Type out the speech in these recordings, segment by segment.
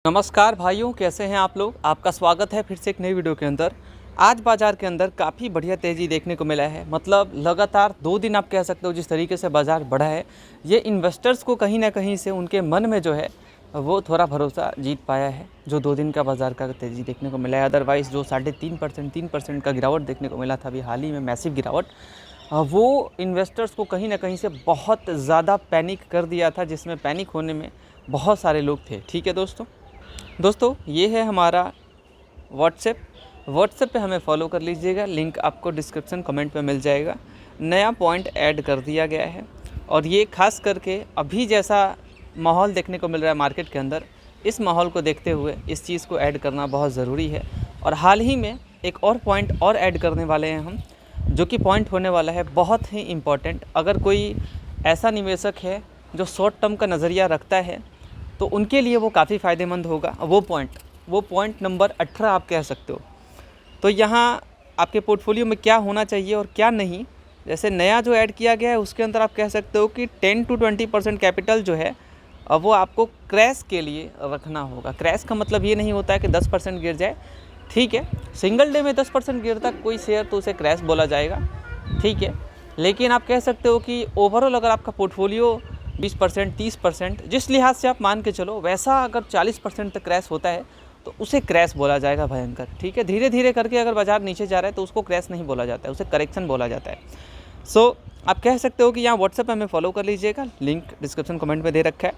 नमस्कार भाइयों, कैसे हैं आप लोग। आपका स्वागत है फिर से एक नई वीडियो के अंदर। आज बाज़ार के अंदर काफ़ी बढ़िया तेज़ी देखने को मिला है। मतलब लगातार 2 दिन आप कह सकते हो जिस तरीके से बाज़ार बढ़ा है, ये इन्वेस्टर्स को कहीं ना कहीं से उनके मन में जो है वो थोड़ा भरोसा जीत पाया है। जो 2 दिन का बाज़ार का तेज़ी देखने को मिला है, अदरवाइज़ जो 3.5% 3% का गिरावट देखने को मिला था अभी हाल ही में, मैसिव गिरावट, वो इन्वेस्टर्स को कहीं ना कहीं से बहुत ज़्यादा पैनिक कर दिया था, जिसमें पैनिक होने में बहुत सारे लोग थे। ठीक है दोस्तों, ये है हमारा व्हाट्सएप पे हमें फॉलो कर लीजिएगा। लिंक आपको डिस्क्रिप्शन कमेंट पे मिल जाएगा। नया पॉइंट ऐड कर दिया गया है और ये खास करके अभी जैसा माहौल देखने को मिल रहा है मार्केट के अंदर, इस माहौल को देखते हुए इस चीज़ को ऐड करना बहुत ज़रूरी है। और हाल ही में एक और पॉइंट और ऐड करने वाले हैं हम, जो कि पॉइंट होने वाला है बहुत ही इम्पॉर्टेंट। अगर कोई ऐसा निवेशक है जो शॉर्ट टर्म का नज़रिया रखता है तो उनके लिए वो काफ़ी फ़ायदेमंद होगा। वो पॉइंट नंबर 18 आप कह सकते हो। तो यहाँ आपके पोर्टफोलियो में क्या होना चाहिए और क्या नहीं, जैसे नया जो ऐड किया गया है उसके अंदर आप कह सकते हो कि 10 to 20% कैपिटल जो है वो आपको क्रैश के लिए रखना होगा। क्रैश का मतलब ये नहीं होता है कि 10% गिर जाए, ठीक है। सिंगल डे में 10% गिरता कोई शेयर तो उसे क्रैश बोला जाएगा, ठीक है। लेकिन आप कह सकते हो कि ओवरऑल अगर आपका पोर्टफोलियो 20% 30%, जिस लिहाज से आप मान के चलो, वैसा अगर 40% तक क्रैश होता है तो उसे क्रैश बोला जाएगा, भयंकर, ठीक है। धीरे धीरे करके अगर बाजार नीचे जा रहा है तो उसको क्रैश नहीं बोला जाता है, उसे करेक्शन बोला जाता है। सो आप कह सकते हो कि यहाँ व्हाट्सएप हमें फॉलो कर लीजिएगा, लिंक डिस्क्रिप्शन कमेंट में दे रखा है।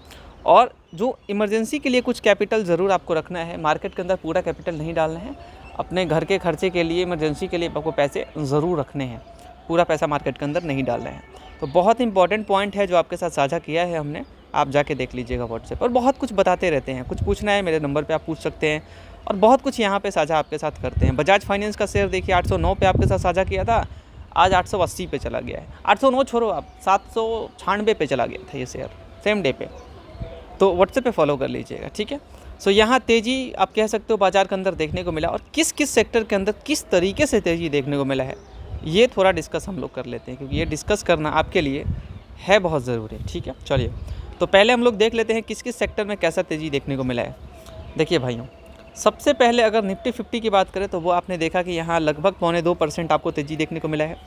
और जो इमरजेंसी के लिए कुछ कैपिटल ज़रूर आपको रखना है, मार्केट के अंदर पूरा कैपिटल नहीं डालना है। अपने घर के खर्चे के लिए, इमरजेंसी के लिए आपको पैसे ज़रूर रखने हैं, पूरा पैसा मार्केट के अंदर नहीं डालना है। तो बहुत इंपॉर्टेंट पॉइंट है जो आपके साथ साझा किया है हमने, आप जाके देख लीजिएगा व्हाट्सएप। और बहुत कुछ बताते रहते हैं, कुछ पूछना है मेरे नंबर पे आप पूछ सकते हैं, और बहुत कुछ यहाँ पे साझा आपके साथ करते हैं। बजाज फाइनेंस का शेयर देखिए 809 पे आपके साथ साझा किया था, आज 880 पे चला गया है। 809 छोड़ो, आप 796 पे चला गया था ये शेयर सेम डे पे। तो व्हाट्सएप पे फॉलो कर लीजिएगा, ठीक है। सो यहाँ तेज़ी आप कह सकते हो बाजार के अंदर देखने को मिला, और किस किस सेक्टर के अंदर किस तरीके से तेज़ी देखने को मिला है ये थोड़ा डिस्कस हम लोग कर लेते हैं, क्योंकि ये डिस्कस करना आपके लिए है बहुत ज़रूरी, ठीक है। चलिए, तो पहले हम लोग देख लेते हैं किस किस सेक्टर में कैसा तेज़ी देखने को मिला है। देखिए भाइयों, सबसे पहले अगर निफ्टी 50 की बात करें तो वो आपने देखा कि यहाँ लगभग 1.25% आपको तेज़ी देखने को मिला है।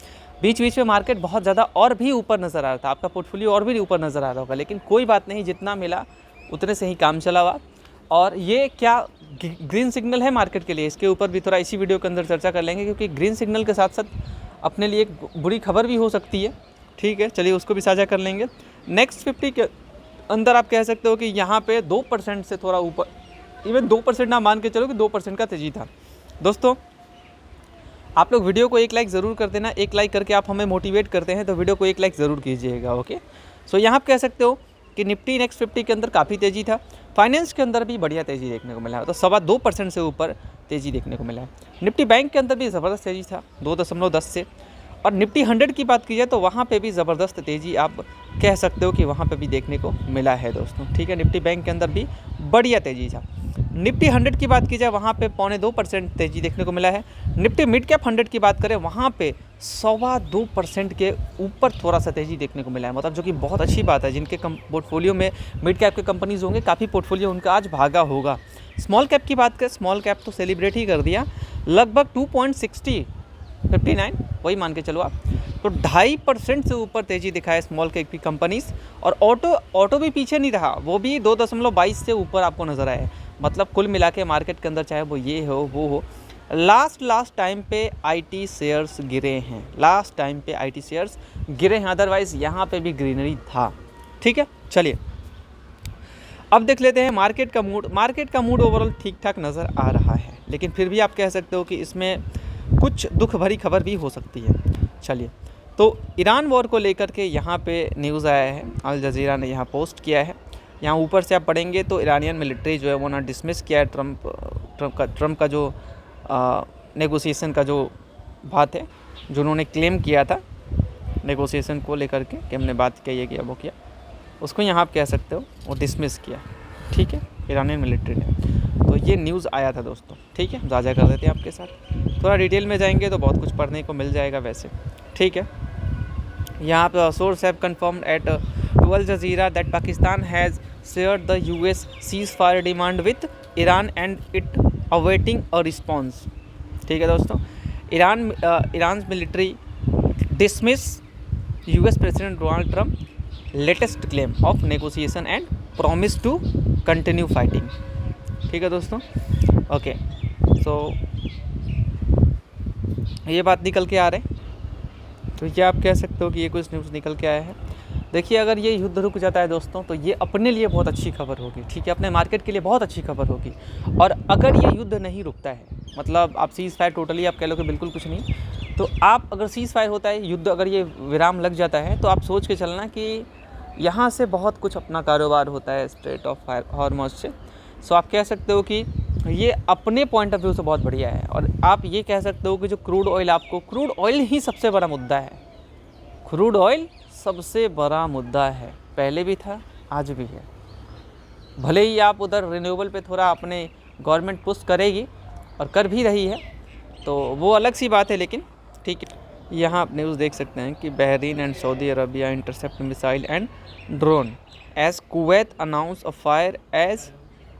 बीच बीच में मार्केट बहुत ज़्यादा और भी ऊपर नज़र आ रहा था, आपका पोर्टफोलियो और भी ऊपर नज़र आ रहा होगा, लेकिन कोई बात नहीं, जितना मिला उतने से ही काम चला हुआ। और ये क्या ग्रीन सिग्नल है मार्केट के लिए, इसके ऊपर भी थोड़ा इसी वीडियो के अंदर चर्चा कर लेंगे, क्योंकि ग्रीन सिग्नल के साथ साथ अपने लिए एक बुरी खबर भी हो सकती है, ठीक है। चलिए उसको भी साझा कर लेंगे। नेक्स्ट 50 के अंदर आप कह सकते हो कि यहाँ पे 2% से थोड़ा ऊपर, इवन 2% ना मान के चलो कि 2% का तेजी था। दोस्तों, आप लोग वीडियो को एक लाइक ज़रूर कर देना, एक लाइक करके आप हमें मोटिवेट करते हैं, तो वीडियो को एक लाइक ज़रूर कीजिएगा, ओके। सो यहाँ आप कह सकते हो कि निफ्टी नेक्स्ट 50 के अंदर काफ़ी तेज़ी था। फाइनेंस के अंदर भी बढ़िया तेज़ी देखने को मिला है, तो 2.25% से ऊपर तेज़ी देखने को मिला है। निफ्टी बैंक के अंदर भी ज़बरदस्त तेज़ी था 2.10 से। और निफ्टी 100 की बात की जाए तो वहाँ पे भी ज़बरदस्त तेज़ी आप कह सकते हो कि वहाँ पे भी देखने को मिला है दोस्तों, ठीक है। निफ्टी बैंक के अंदर भी बढ़िया तेज़ी था। निफ्टी 100 की बात की जाए वहाँ पे 0.25% तेज़ी देखने को मिला है। निफ्टी मिड कैप 100 की बात करें वहाँ पे 2.25% के ऊपर थोड़ा सा तेज़ी देखने को मिला है, मतलब जो कि बहुत अच्छी बात है। जिनके पोर्टफोलियो में मिड कैप के कंपनीज़ होंगे, काफ़ी पोर्टफोलियो उनका आज भागा होगा। स्मॉल कैप की बात करें, स्मॉल कैप तो सेलिब्रेट ही कर दिया, लगभग 2.59 वही मान के चलो आप, तो 2.5% से ऊपर तेज़ी दिखाए स्मॉल कैप की कंपनीज़। और ऑटो भी पीछे नहीं रहा, वो भी 2.22 से ऊपर आपको नज़र आए। मतलब कुल मिला के मार्केट के अंदर चाहे वो ये हो वो हो, लास्ट टाइम पे आईटी शेयर्स गिरे हैं, लास्ट टाइम पे आईटी शेयर्स गिरे हैं, अदरवाइज़ यहाँ पे भी ग्रीनरी था, ठीक है। चलिए अब देख लेते हैं मार्केट का मूड। मार्केट का मूड ओवरऑल ठीक ठाक नज़र आ रहा है, लेकिन फिर भी आप कह सकते हो कि इसमें कुछ दुख भरी खबर भी हो सकती है। चलिए, तो ईरान वॉर को लेकर के यहाँ पे न्यूज़ आया है, अल जज़ीरा ने यहाँ पोस्ट किया है। यहाँ ऊपर से आप पढ़ेंगे तो ईरानियन मिलिट्री जो है वो ना डिसमिस किया है ट्रम्प का जो नेगोशिएशन का जो बात है, जो उन्होंने क्लेम किया था नेगोशिएशन को लेकर के कि हमने बात किया, ये किया वो किया, उसको यहाँ आप कह सकते हो वो डिसमिस किया, ठीक है, ईरानियन मिलिट्री ने। तो ये न्यूज़ आया था दोस्तों, ठीक है, साझा कर देते हैं आपके साथ। थोड़ा डिटेल में जाएंगे तो बहुत कुछ पढ़ने को मिल जाएगा वैसे, ठीक है। यहाँ पर sources have confirmed at Al Jazeera that Pakistan has share the US ceasefire demand with Iran and it awaiting a response. ठीक है दोस्तों, Iran military dismiss US president Donald Trump latest claim of negotiation and promise to continue fighting. ठीक है दोस्तों, okay, सो ये बात निकल के आ रहे हैं, तो ये आप कह सकते हो कि ये कुछ न्यूज़ निकल के आया है। देखिए, अगर ये युद्ध रुक जाता है दोस्तों, तो ये अपने लिए बहुत अच्छी खबर होगी। ठीक है, अपने मार्केट के लिए बहुत अच्छी खबर होगी। और अगर ये युद्ध नहीं रुकता है, मतलब आप सीज़ फायर टोटली आप कह लो कि बिल्कुल कुछ नहीं, तो आप अगर सीज़ फायर होता है, युद्ध अगर ये विराम लग जाता है, तो आप सोच के चलना कि यहाँ से बहुत कुछ अपना कारोबार होता है स्ट्रेट ऑफ हॉर्मुज़ से। सो आप कह सकते हो कि ये अपने पॉइंट ऑफ व्यू से बहुत बढ़िया है। और आप ये कह सकते हो कि जो क्रूड ऑयल, आपको क्रूड ऑयल ही सबसे बड़ा मुद्दा है। क्रूड ऑयल सबसे बड़ा मुद्दा है, पहले भी था, आज भी है। भले ही आप उधर रिन्यूएबल पे थोड़ा अपने गवर्नमेंट पुश करेगी और कर भी रही है, तो वो अलग सी बात है, लेकिन ठीक है। यहाँ आप न्यूज़ देख सकते हैं कि Bahrain and Saudi Arabia intercept missile and drone as Kuwait announce a fire as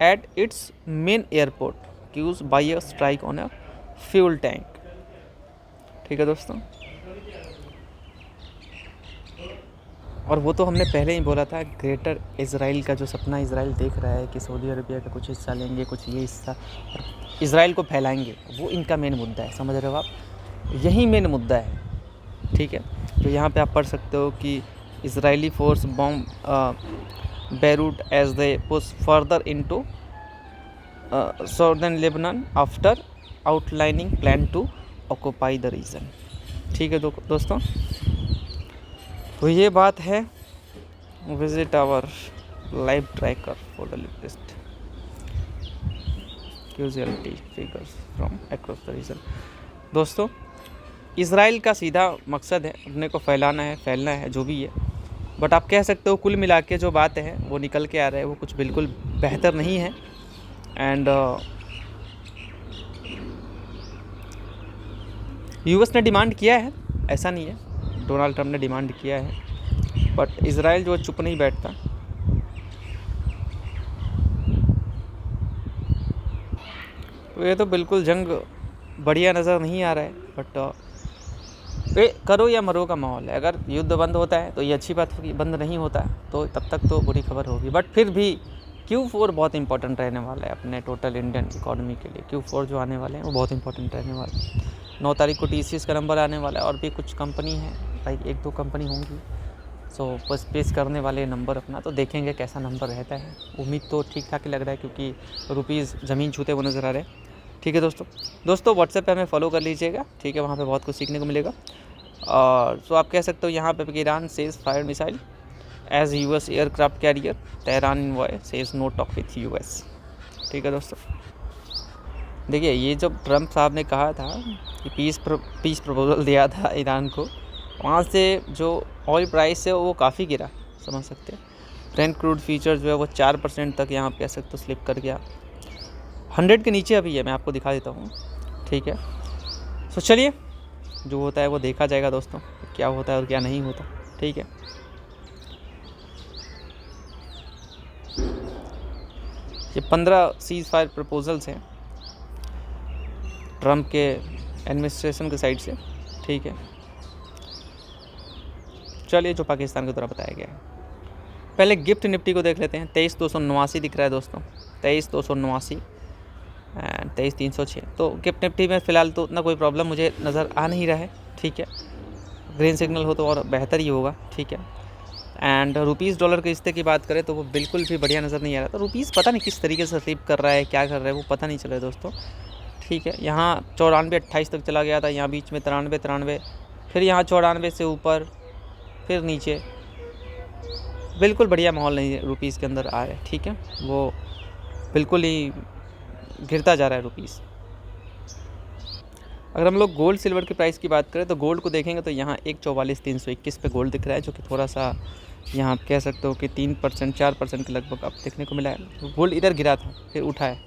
at its main airport caused by a strike on a fuel tank. ठीक है दोस्तों, और वो तो हमने पहले ही बोला था, ग्रेटर इजराइल का जो सपना इजराइल देख रहा है कि सऊदी अरबिया का कुछ हिस्सा लेंगे, कुछ ये हिस्सा और इजराइल को फैलाएंगे, वो इनका मेन मुद्दा है। समझ रहे हो आप, यही मेन मुद्दा है। ठीक है, तो यहाँ पे आप पढ़ सकते हो कि Israeli force bomb Beirut as they push further into southern Lebanon after outlining plan to occupy the region. ठीक है दोस्तों, तो ये बात है। Visit our live tracker for the latest casualty figures from across the region. दोस्तों, Israel का सीधा मकसद है अपने को फैलाना है, फैलना है, जो भी है। बट आप कह सकते हो कुल मिला के जो बात है वो निकल के आ रहा है, वो कुछ बिल्कुल बेहतर नहीं है। एंड यूएस ने डिमांड किया है, ऐसा नहीं है, डोनाल्ड ट्रम्प ने डिमांड किया है, बट इजराइल जो चुप नहीं बैठता। तो ये तो बिल्कुल जंग बढ़िया नज़र नहीं आ रहा है, बट ये करो या मरो का माहौल है। अगर युद्ध बंद होता है तो ये अच्छी बात होगी, बंद नहीं होता तो तब तक तो बुरी खबर होगी। बट फिर भी Q4 बहुत इंपॉर्टेंट रहने वाला है अपने टोटल इंडियन इकोनॉमी के लिए। Q4 जो आने वाले हैं वो बहुत इंपॉर्टेंट रहने वाले हैं। 9 तारीख को TCS का नंबर आने वाला है, और भी कुछ कंपनी है, लाइक 1-2 कंपनी होंगी। सो बस पेश करने वाले नंबर अपना, तो देखेंगे कैसा नंबर रहता है। उम्मीद तो ठीक ठाक ही लग रहा है, क्योंकि रुपीज़ ज़मीन छूते हुए नज़र आ रहे हैं। ठीक है दोस्तों व्हाट्सएप पे हमें फॉलो कर लीजिएगा। ठीक है, वहाँ पे बहुत कुछ सीखने को मिलेगा। और तो आप कह सकते हो यहाँ पे Iran says fire missile as US aircraft carrier Tehran envoy says no talk with US. ठीक है दोस्तों, देखिए, ये जब ट्रम्प साहब ने कहा था कि पीस प्रपोजल दिया था ईरान को, वहाँ से जो ऑयल प्राइस है वो काफ़ी गिरा, समझ सकते हैं। ब्रेंट क्रूड फ्यूचर जो है वो 4% तक यहाँ कह सकते हो स्लिप कर गया। 100 के नीचे अभी है, मैं आपको दिखा देता हूँ। ठीक है, तो चलिए, जो होता है वो देखा जाएगा दोस्तों, क्या होता है और क्या नहीं होता। ठीक है, ये 15 सीज फायर प्रपोजल्स हैं ट्रम्प के एडमिनिस्ट्रेशन के साइड से। ठीक है, चलिए, जो पाकिस्तान के द्वारा बताया गया है। पहले गिफ्ट निफ्टी को देख लेते हैं। 23,289 दिख रहा है दोस्तों, 23,289 एंड 23,306। तो गिफ्ट निफ्टी में फ़िलहाल तो उतना कोई प्रॉब्लम मुझे नज़र आ नहीं रहा है। ठीक है, ग्रीन सिग्नल हो तो और बेहतर ही होगा। ठीक है, एंड रुपीज़ डॉलर के रिश्ते की बात करें तो वो बिल्कुल भी बढ़िया नज़र नहीं आ रहा। तो रुपीज़ पता नहीं किस तरीके से स्लिप कर रहा है, क्या कर रहा है, वो पता नहीं चल रहा है दोस्तों। ठीक है, यहाँ 94-28 तक चला गया था, यहाँ बीच में 93, फिर यहाँ 94 से ऊपर, फिर नीचे। बिल्कुल बढ़िया माहौल नहीं रुपीज़ के अंदर आ रहा है। ठीक है, वो बिल्कुल ही गिरता जा रहा है रुपीज़। अगर हम लोग गोल्ड सिल्वर की प्राइस की बात करें तो गोल्ड को देखेंगे तो यहाँ 144,321 पे गोल्ड दिख रहा है, जो कि थोड़ा सा यहाँ आप कह सकते हो कि 3% 4% के लगभग अब देखने को मिला है। गोल्ड इधर गिरा था, फिर उठा है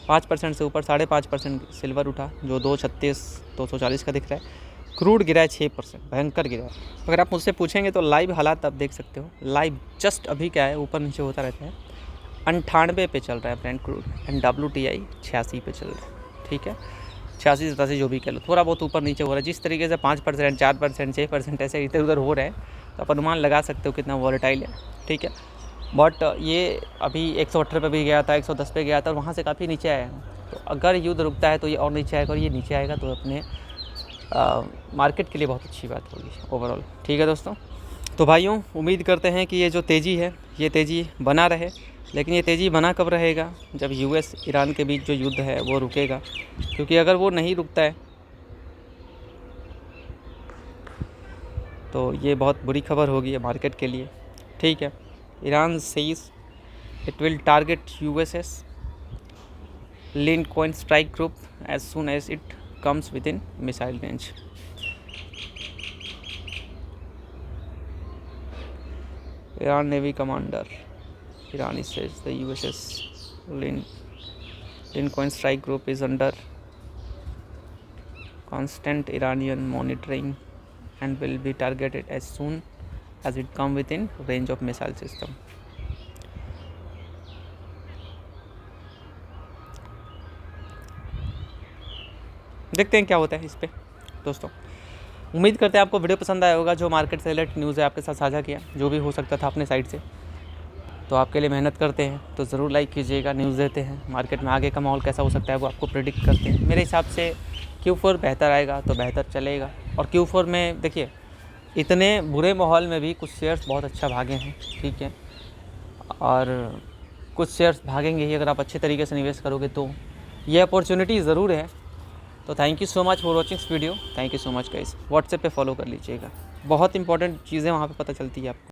5% से ऊपर, 5.5% सिल्वर उठा, जो 236-240 का दिख रहा है। क्रूड गिरा है 6%, भयंकर गिरा है। अगर आप मुझसे पूछेंगे तो लाइव हालात आप देख सकते हो, लाइव जस्ट अभी क्या है, ऊपर नीचे होता रहता है। 98 पे चल रहा है ब्रेंट क्रूड, एंड WTI 86 पे चल रहा है। ठीक है, 86-87 जो भी कह लो, थोड़ा बहुत ऊपर नीचे हो रहा है। जिस तरीके से 5%, 4%, 6% ऐसे इधर उधर हो रहे हैं, तो आप अनुमान लगा सकते हो कितना वॉलेटाइल है। ठीक है, बट ये अभी 118 पे भी गया था, 110 पे गया था, और वहाँ से काफ़ी नीचे आया है। तो अगर युद्ध रुकता है तो ये और नीचे आएगा, और ये नीचे आएगा तो अपने मार्केट के लिए बहुत अच्छी बात होगी ओवरऑल। ठीक है दोस्तों, तो भाइयों उम्मीद करते हैं कि ये जो तेज़ी है ये तेज़ी बना रहे, लेकिन ये तेज़ी बना कब रहेगा, जब US ईरान के बीच जो युद्ध है वो रुकेगा। क्योंकि अगर वो नहीं रुकता है तो ये बहुत बुरी खबर होगी मार्केट के लिए। ठीक है, Iran says it will target USS Lincoln strike group as soon as it comes within missile range. Iran Navy commander Irani says the USS Lincoln strike group is under constant Iranian monitoring and will be targeted as soon as it come within range of missile system. देखते हैं क्या होता है इस पे दोस्तों। उम्मीद करते हैं आपको वीडियो पसंद आया होगा। जो मार्केट से रिलेटेड न्यूज़ है आपके साथ साझा किया, जो भी हो सकता था अपने साइड से, तो आपके लिए मेहनत करते हैं तो ज़रूर लाइक कीजिएगा। न्यूज़ देते हैं, मार्केट में आगे का माहौल कैसा हो सकता है वो आपको प्रेडिक्ट करते हैं। मेरे हिसाब से Q4 बेहतर आएगा तो बेहतर चलेगा। और Q4 में देखिए, इतने बुरे माहौल में भी कुछ शेयर्स बहुत अच्छा भागे हैं। ठीक है, और कुछ शेयर्स भागेंगे ही अगर आप अच्छे तरीके से निवेश करोगे तो। ये अपॉर्चुनिटी ज़रूर है। तो thank you so much for watching this video. Thank you so much guys. WhatsApp पे फॉलो कर लीजिएगा, बहुत इंपॉर्टेंट चीज़ें वहाँ पे पता चलती है आपको।